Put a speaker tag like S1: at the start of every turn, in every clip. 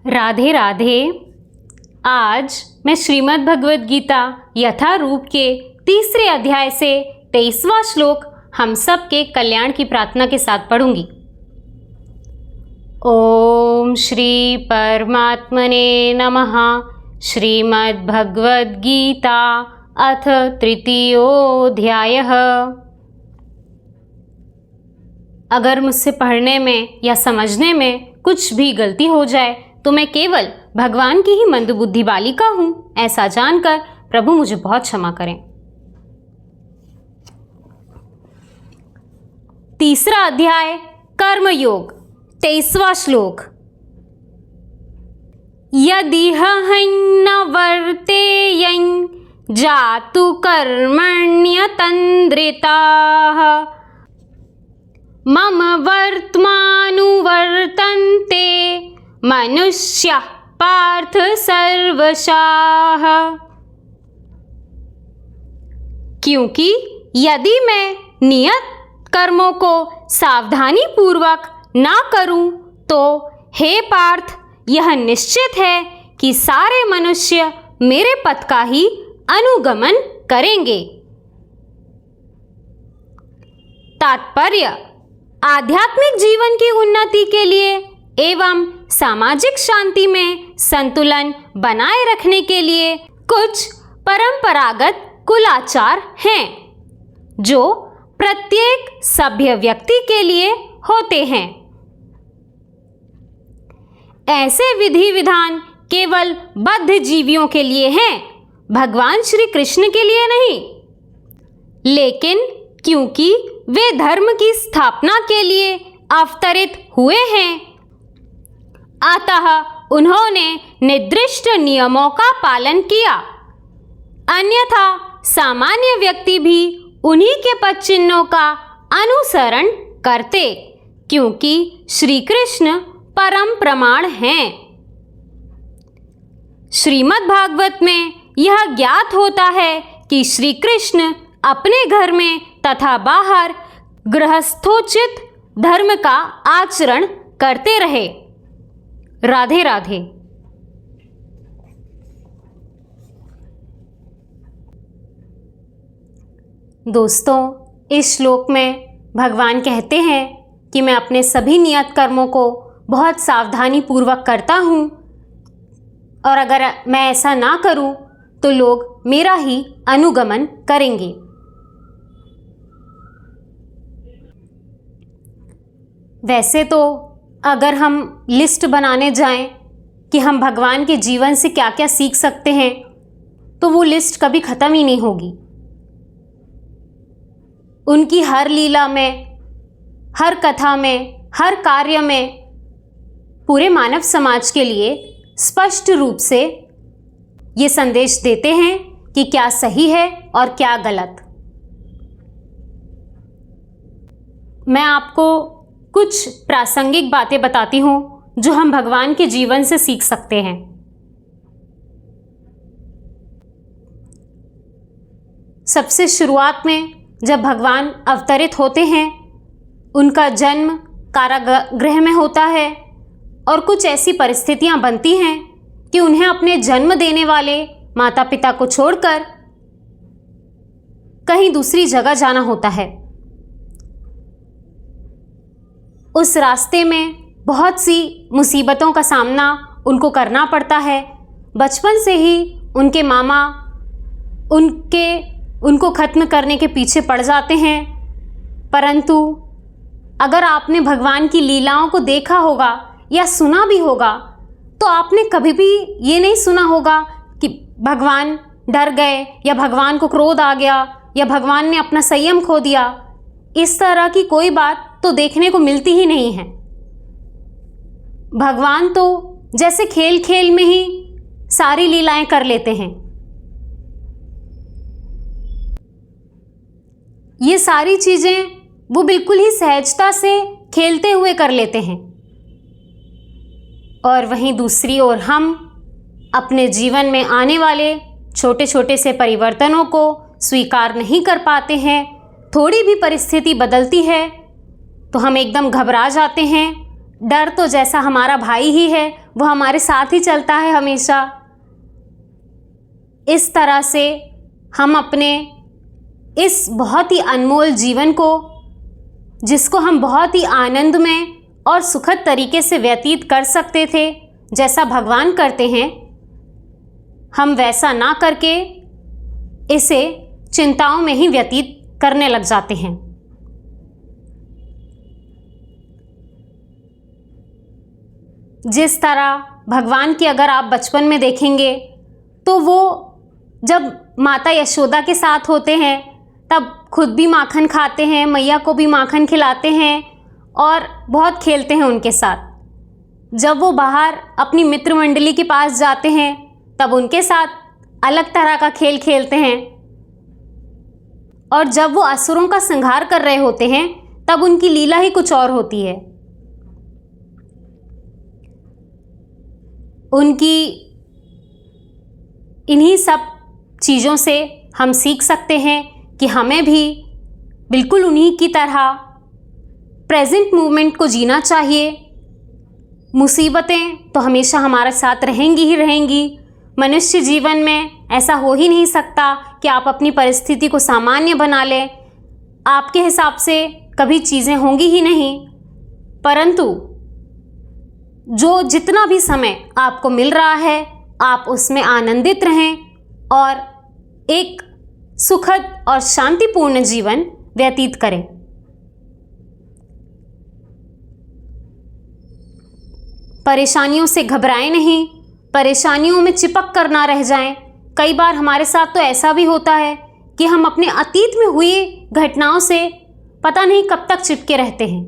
S1: राधे राधे। आज मैं श्रीमद् भगवद गीता यथारूप के 3रे अध्याय से 23वां श्लोक हम सब के कल्याण की प्रार्थना के साथ पढ़ूंगी। ओम श्री परमात्मने नमः। श्रीमद् भगवद गीता अथ तृतीयोऽध्यायः। अगर मुझसे पढ़ने में या समझने में कुछ भी गलती हो जाए तो मैं केवल भगवान की ही मंदबुद्धि बालिका हूँ, ऐसा जानकर प्रभु मुझे बहुत क्षमा करें। 3रा अध्याय कर्मयोग 23वां श्लोक। यदिह न वर्तेयं जातु कर्मण्यतन्द्रिताः मम वर्त्मानुवर्तन्ते मनुष्यः पार्थ सर्वशाः। क्योंकि यदि मैं नियत कर्मों को सावधानी पूर्वक ना करूं तो हे पार्थ, यह निश्चित है कि सारे मनुष्य मेरे पथ का ही अनुगमन करेंगे। तात्पर्य: आध्यात्मिक जीवन की उन्नति के लिए एवं सामाजिक शांति में संतुलन बनाए रखने के लिए कुछ परंपरागत कुलाचार हैं जो प्रत्येक सभ्य व्यक्ति के लिए होते हैं। ऐसे विधि विधान केवल बद्ध जीवियों के लिए हैं, भगवान श्री कृष्ण के लिए नहीं। लेकिन क्योंकि वे धर्म की स्थापना के लिए अवतरित हुए हैं, अतः उन्होंने निर्दिष्ट नियमों का पालन किया। अन्यथा सामान्य व्यक्ति भी उन्हीं के पद चिन्हों का अनुसरण करते, क्योंकि श्री कृष्ण परम प्रमाण हैं। श्रीमद् भागवत में यह ज्ञात होता है कि श्री कृष्ण अपने घर में तथा बाहर गृहस्थोचित धर्म का आचरण करते रहे। राधे राधे। दोस्तों, इस श्लोक में भगवान कहते हैं कि मैं अपने सभी नियत कर्मों को बहुत सावधानी पूर्वक करता हूँ और अगर मैं ऐसा ना करूँ तो लोग मेरा ही अनुगमन करेंगे। वैसे तो अगर हम लिस्ट बनाने जाएं कि हम भगवान के जीवन से क्या क्या सीख सकते हैं तो वो लिस्ट कभी ख़त्म ही नहीं होगी। उनकी हर लीला में, हर कथा में, हर कार्य में पूरे मानव समाज के लिए स्पष्ट रूप से ये संदेश देते हैं कि क्या सही है और क्या गलत। मैं आपको कुछ प्रासंगिक बातें बताती हूँ जो हम भगवान के जीवन से सीख सकते हैं। सबसे शुरुआत में जब भगवान अवतरित होते हैं, उनका जन्म कारागृह में होता है और कुछ ऐसी परिस्थितियां बनती हैं कि उन्हें अपने जन्म देने वाले माता पिता को छोड़कर कहीं दूसरी जगह जाना होता है। उस रास्ते में बहुत सी मुसीबतों का सामना उनको करना पड़ता है। बचपन से ही उनके मामा उनको ख़त्म करने के पीछे पड़ जाते हैं। परंतु अगर आपने भगवान की लीलाओं को देखा होगा या सुना भी होगा तो आपने कभी भी ये नहीं सुना होगा कि भगवान डर गए या भगवान को क्रोध आ गया या भगवान ने अपना संयम खो दिया। इस तरह की कोई बात तो देखने को मिलती ही नहीं है। भगवान तो जैसे खेल खेल में ही सारी लीलाएं कर लेते हैं। ये सारी चीजें वो बिल्कुल ही सहजता से खेलते हुए कर लेते हैं। और वहीं दूसरी ओर हम अपने जीवन में आने वाले छोटे छोटे से परिवर्तनों को स्वीकार नहीं कर पाते हैं। थोड़ी भी परिस्थिति बदलती है तो हम एकदम घबरा जाते हैं। डर तो जैसा हमारा भाई ही है, वो हमारे साथ ही चलता है हमेशा। इस तरह से हम अपने इस बहुत ही अनमोल जीवन को, जिसको हम बहुत ही आनंदमय और सुखद तरीके से व्यतीत कर सकते थे, जैसा भगवान करते हैं, हम वैसा ना करके इसे चिंताओं में ही व्यतीत करने लग जाते हैं। जिस तरह भगवान की अगर आप बचपन में देखेंगे तो वो जब माता यशोदा के साथ होते हैं तब खुद भी माखन खाते हैं, मैया को भी माखन खिलाते हैं और बहुत खेलते हैं उनके साथ। जब वो बाहर अपनी मित्र मंडली के पास जाते हैं तब उनके साथ अलग तरह का खेल खेलते हैं, और जब वो असुरों का संहार कर रहे होते हैं तब उनकी लीला ही कुछ और होती है। उनकी इन्हीं सब चीज़ों से हम सीख सकते हैं कि हमें भी बिल्कुल उन्हीं की तरह प्रेजेंट मूवमेंट को जीना चाहिए। मुसीबतें तो हमेशा हमारे साथ रहेंगी ही रहेंगी। मनुष्य जीवन में ऐसा हो ही नहीं सकता कि आप अपनी परिस्थिति को सामान्य बना लें। आपके हिसाब से कभी चीज़ें होंगी ही नहीं, परंतु जो जितना भी समय आपको मिल रहा है आप उसमें आनंदित रहें और एक सुखद और शांतिपूर्ण जीवन व्यतीत करें। परेशानियों से घबराएं नहीं, परेशानियों में चिपक कर ना रह जाएं। कई बार हमारे साथ तो ऐसा भी होता है कि हम अपने अतीत में हुई घटनाओं से पता नहीं कब तक चिपके रहते हैं।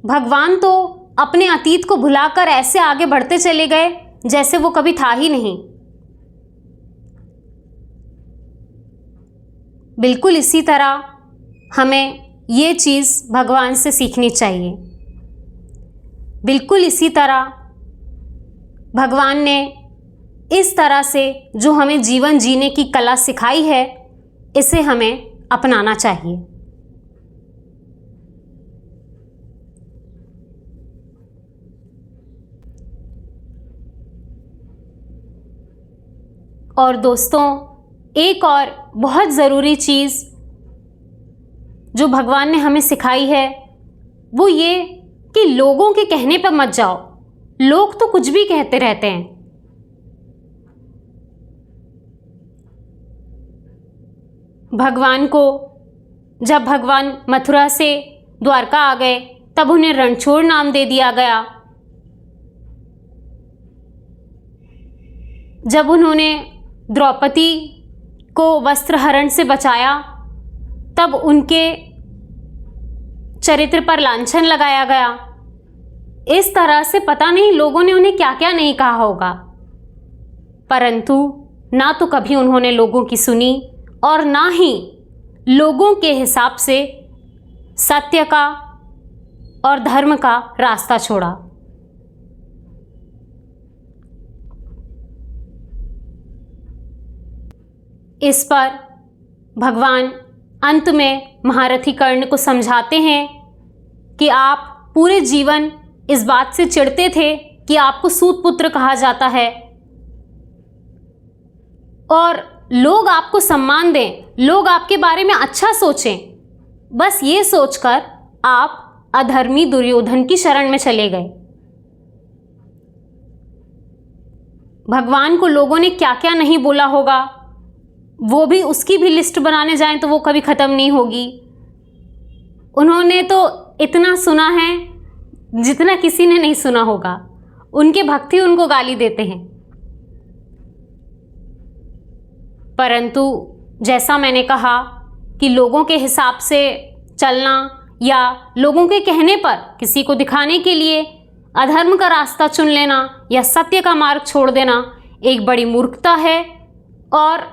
S1: भगवान तो अपने अतीत को भुलाकर ऐसे आगे बढ़ते चले गए जैसे वो कभी था ही नहीं। बिल्कुल इसी तरह हमें ये चीज़ भगवान से सीखनी चाहिए। बिल्कुल इसी तरह भगवान ने इस तरह से जो हमें जीवन जीने की कला सिखाई है, इसे हमें अपनाना चाहिए। और दोस्तों, एक और बहुत ज़रूरी चीज़ जो भगवान ने हमें सिखाई है वो ये कि लोगों के कहने पर मत जाओ। लोग तो कुछ भी कहते रहते हैं। भगवान को जब भगवान मथुरा से द्वारका आ गए तब उन्हें रणछोड़ नाम दे दिया गया। जब उन्होंने द्रौपदी को वस्त्रहरण से बचाया तब उनके चरित्र पर लांछन लगाया गया। इस तरह से पता नहीं लोगों ने उन्हें क्या क्या नहीं कहा होगा, परंतु ना तो कभी उन्होंने लोगों की सुनी और ना ही लोगों के हिसाब से सत्य का और धर्म का रास्ता छोड़ा। इस पर भगवान अंत में महारथी कर्ण को समझाते हैं कि आप पूरे जीवन इस बात से चिढ़ते थे कि आपको सूत पुत्र कहा जाता है और लोग आपको सम्मान दें, लोग आपके बारे में अच्छा सोचें, बस ये सोचकर आप अधर्मी दुर्योधन की शरण में चले गए। भगवान को लोगों ने क्या क्या नहीं बोला होगा, वो भी उसकी भी लिस्ट बनाने जाएं तो वो कभी ख़त्म नहीं होगी। उन्होंने तो इतना सुना है जितना किसी ने नहीं सुना होगा। उनके भक्त ही उनको गाली देते हैं। परंतु जैसा मैंने कहा कि लोगों के हिसाब से चलना या लोगों के कहने पर किसी को दिखाने के लिए अधर्म का रास्ता चुन लेना या सत्य का मार्ग छोड़ देना एक बड़ी मूर्खता है और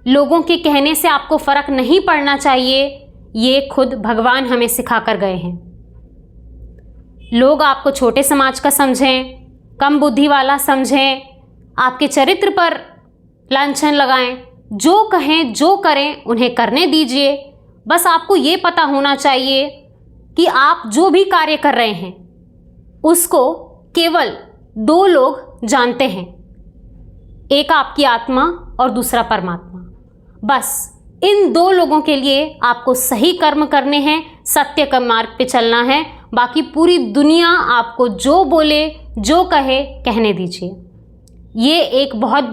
S1: लोगों के कहने से आपको फर्क नहीं पड़ना चाहिए। ये खुद भगवान हमें सिखा कर गए हैं। लोग आपको छोटे समाज का समझें, कम बुद्धि वाला समझें, आपके चरित्र पर लांछन लगाएं, जो कहें जो करें उन्हें करने दीजिए। बस आपको ये पता होना चाहिए कि आप जो भी कार्य कर रहे हैं उसको केवल दो लोग जानते हैं, एक आपकी आत्मा और दूसरा परमात्मा। बस इन दो लोगों के लिए आपको सही कर्म करने हैं, सत्य का मार्ग पे चलना है। बाकी पूरी दुनिया आपको जो बोले, जो कहे, कहने दीजिए। ये एक बहुत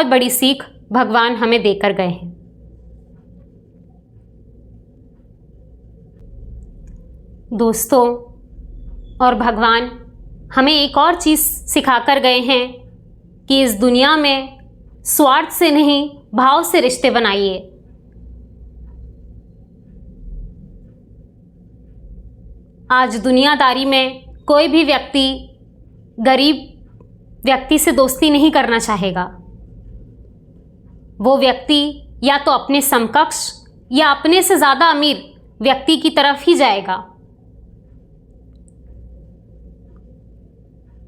S1: बड़ी सीख भगवान हमें देकर गए हैं। दोस्तों, और भगवान हमें एक और चीज़ सिखाकर गए हैं कि इस दुनिया में स्वार्थ से नहीं, भाव से रिश्ते बनाइए। आज दुनियादारी में कोई भी व्यक्ति गरीब व्यक्ति से दोस्ती नहीं करना चाहेगा। वो व्यक्ति या तो अपने समकक्ष या अपने से ज़्यादा अमीर व्यक्ति की तरफ ही जाएगा।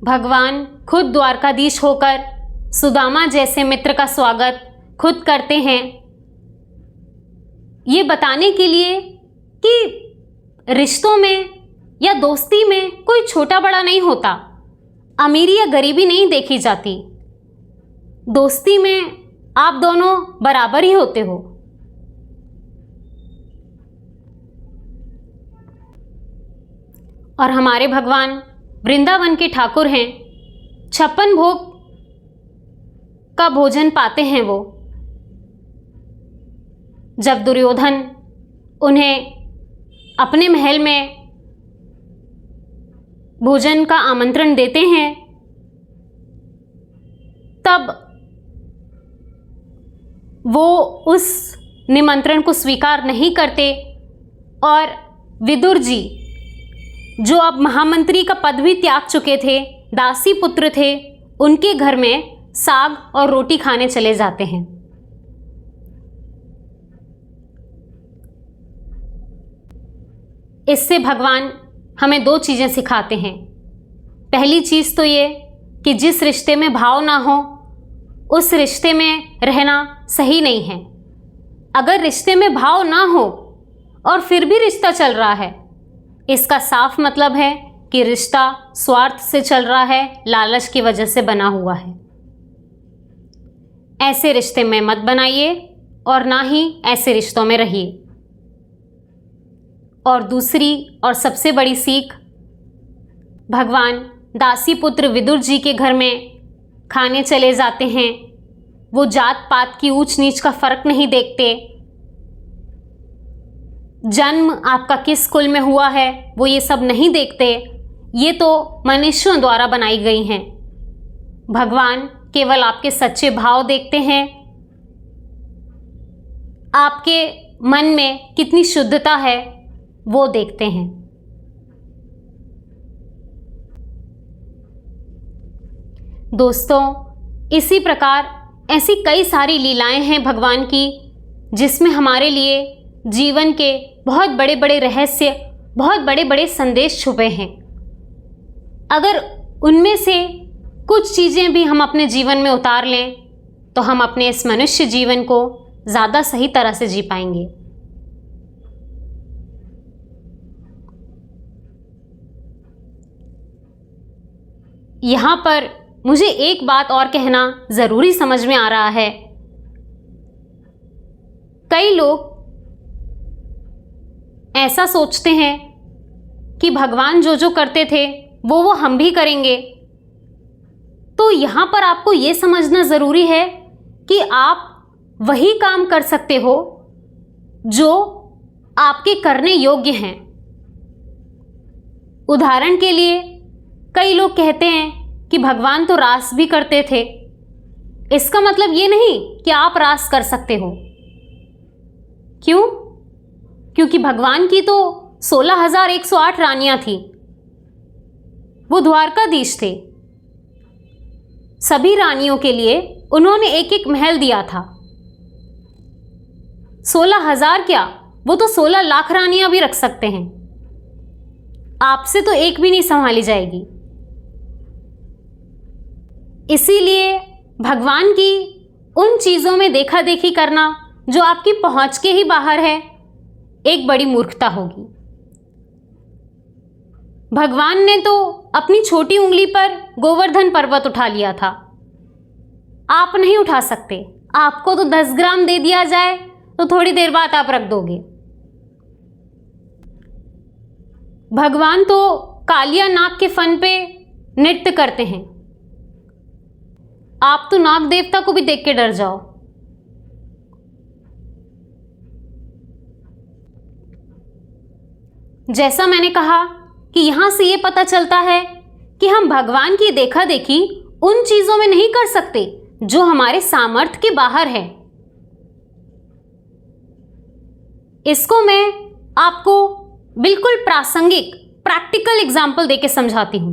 S1: भगवान खुद द्वारकाधीश होकर सुदामा जैसे मित्र का स्वागत खुद करते हैं, ये बताने के लिए कि रिश्तों में या दोस्ती में कोई छोटा बड़ा नहीं होता, अमीरी या गरीबी नहीं देखी जाती। दोस्ती में आप दोनों बराबर ही होते हो। और हमारे भगवान वृंदावन के ठाकुर हैं, 56 भोग का भोजन पाते हैं वो। जब दुर्योधन उन्हें अपने महल में भोजन का आमंत्रण देते हैं, तब वो उस निमंत्रण को स्वीकार नहीं करते और विदुर जी, जो अब महामंत्री का पद भी त्याग चुके थे, दासी पुत्र थे, उनके घर में साग और रोटी खाने चले जाते हैं। इससे भगवान हमें दो चीज़ें सिखाते हैं। पहली चीज़ तो ये कि जिस रिश्ते में भाव ना हो, उस रिश्ते में रहना सही नहीं है। अगर रिश्ते में भाव ना हो और फिर भी रिश्ता चल रहा है, इसका साफ मतलब है कि रिश्ता स्वार्थ से चल रहा है, लालच की वजह से बना हुआ है। ऐसे रिश्ते में मत बनाइए और ना ही ऐसे रिश्तों में रहिए। और दूसरी और सबसे बड़ी सीख, भगवान दासी पुत्र विदुर जी के घर में खाने चले जाते हैं। वो जात पात की ऊंच नीच का फर्क नहीं देखते। जन्म आपका किस कुल में हुआ है वो ये सब नहीं देखते। ये तो मनुष्यों द्वारा बनाई गई हैं। भगवान केवल आपके सच्चे भाव देखते हैं, आपके मन में कितनी शुद्धता है वो देखते हैं। दोस्तों, इसी प्रकार ऐसी कई सारी लीलाएं हैं भगवान की, जिसमें हमारे लिए जीवन के बहुत बड़े बड़े रहस्य, बहुत बड़े बड़े संदेश छुपे हैं। अगर उनमें से कुछ चीज़ें भी हम अपने जीवन में उतार लें तो हम अपने इस मनुष्य जीवन को ज़्यादा सही तरह से जी पाएंगे। यहाँ पर मुझे एक बात और कहना ज़रूरी समझ में आ रहा है। कई लोग ऐसा सोचते हैं कि भगवान जो जो करते थे वो हम भी करेंगे। तो यहाँ पर आपको ये समझना ज़रूरी है कि आप वही काम कर सकते हो जो आपके करने योग्य हैं। उदाहरण के लिए कई लोग कहते हैं कि भगवान तो रास भी करते थे। इसका मतलब ये नहीं कि आप रास कर सकते हो। क्यों? क्योंकि भगवान की तो 16,108 रानियां थी। वो द्वारकाधीश थे। सभी रानियों के लिए उन्होंने एक एक महल दिया था। 16,000 क्या, वो तो 16 लाख रानियां भी रख सकते हैं। आपसे तो एक भी नहीं संभाली जाएगी। इसीलिए भगवान की उन चीज़ों में देखा देखी करना जो आपकी पहुंच के ही बाहर है, एक बड़ी मूर्खता होगी। भगवान ने तो अपनी छोटी उंगली पर गोवर्धन पर्वत उठा लिया था, आप नहीं उठा सकते। आपको तो 10 ग्राम दे दिया जाए तो थोड़ी देर बाद आप रख दोगे। भगवान तो कालिया नाग के फन पे नृत्य करते हैं, आप तो नाग देवता को भी देख के डर जाओ। जैसा मैंने कहा कि यहां से ये पता चलता है कि हम भगवान की देखा देखी उन चीजों में नहीं कर सकते जो हमारे सामर्थ्य के बाहर है। इसको मैं आपको बिल्कुल प्रासंगिक प्रैक्टिकल एग्जाम्पल देके समझाती हूं।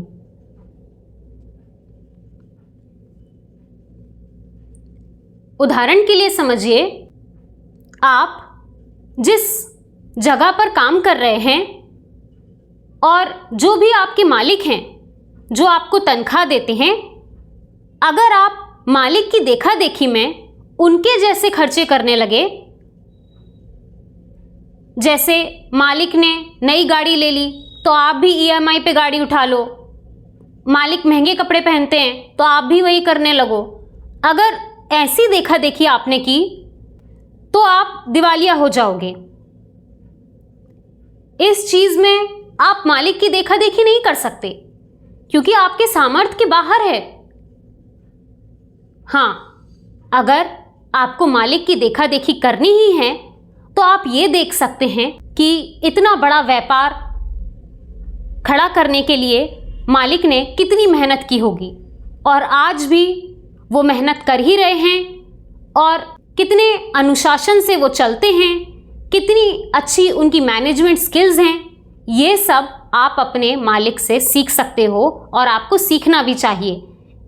S1: उदाहरण के लिए समझिए, आप जिस जगह पर काम कर रहे हैं और जो भी आपके मालिक हैं, जो आपको तनख्वाह देते हैं, अगर आप मालिक की देखा देखी में उनके जैसे खर्चे करने लगे, जैसे मालिक ने नई गाड़ी ले ली तो आप भी ईएमआई पे गाड़ी उठा लो, मालिक महंगे कपड़े पहनते हैं तो आप भी वही करने लगो। अगर ऐसी देखा देखी आपने की तो आप दिवालिया हो जाओगे। इस चीज में आप मालिक की देखा देखी नहीं कर सकते क्योंकि आपके सामर्थ्य के बाहर है। हां, अगर आपको मालिक की देखा देखी करनी ही है तो आप ये देख सकते हैं कि इतना बड़ा व्यापार खड़ा करने के लिए मालिक ने कितनी मेहनत की होगी और आज भी वो मेहनत कर ही रहे हैं और कितने अनुशासन से वो चलते हैं, कितनी अच्छी उनकी मैनेजमेंट स्किल्स हैं। ये सब आप अपने मालिक से सीख सकते हो और आपको सीखना भी चाहिए।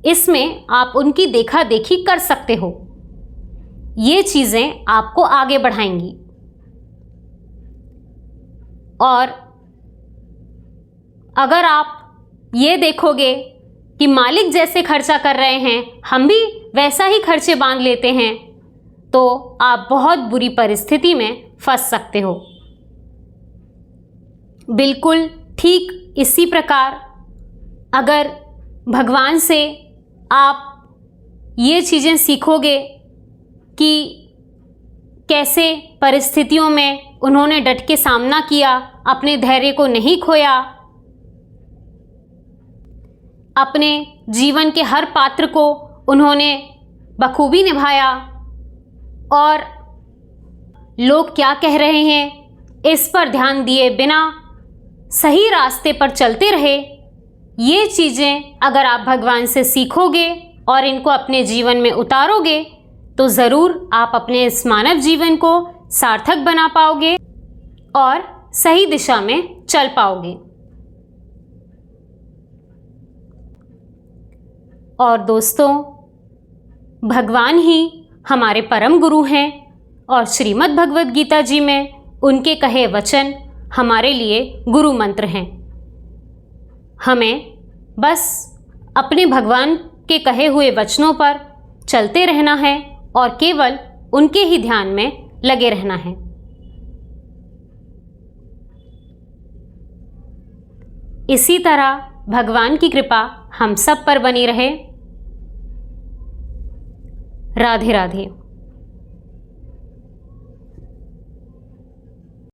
S1: इसमें आप उनकी देखा देखी कर सकते हो। ये चीज़ें आपको आगे बढ़ाएंगी। और अगर आप ये देखोगे कि मालिक जैसे खर्चा कर रहे हैं, हम भी वैसा ही खर्चे बांध लेते हैं, तो आप बहुत बुरी परिस्थिति में फंस सकते हो। बिल्कुल ठीक इसी प्रकार अगर भगवान से आप ये चीज़ें सीखोगे कि कैसे परिस्थितियों में उन्होंने डट के सामना किया, अपने धैर्य को नहीं खोया, अपने जीवन के हर पात्र को उन्होंने बखूबी निभाया और लोग क्या कह रहे हैं इस पर ध्यान दिए बिना सही रास्ते पर चलते रहे। ये चीज़ें अगर आप भगवान से सीखोगे और इनको अपने जीवन में उतारोगे तो ज़रूर आप अपने इस मानव जीवन को सार्थक बना पाओगे और सही दिशा में चल पाओगे। और दोस्तों, भगवान ही हमारे परम गुरु हैं और श्रीमद् भगवद गीता जी में उनके कहे वचन हमारे लिए गुरु मंत्र हैं। हमें बस अपने भगवान के कहे हुए वचनों पर चलते रहना है और केवल उनके ही ध्यान में लगे रहना है। इसी तरह भगवान की कृपा हम सब पर बनी रहे। राधे राधे।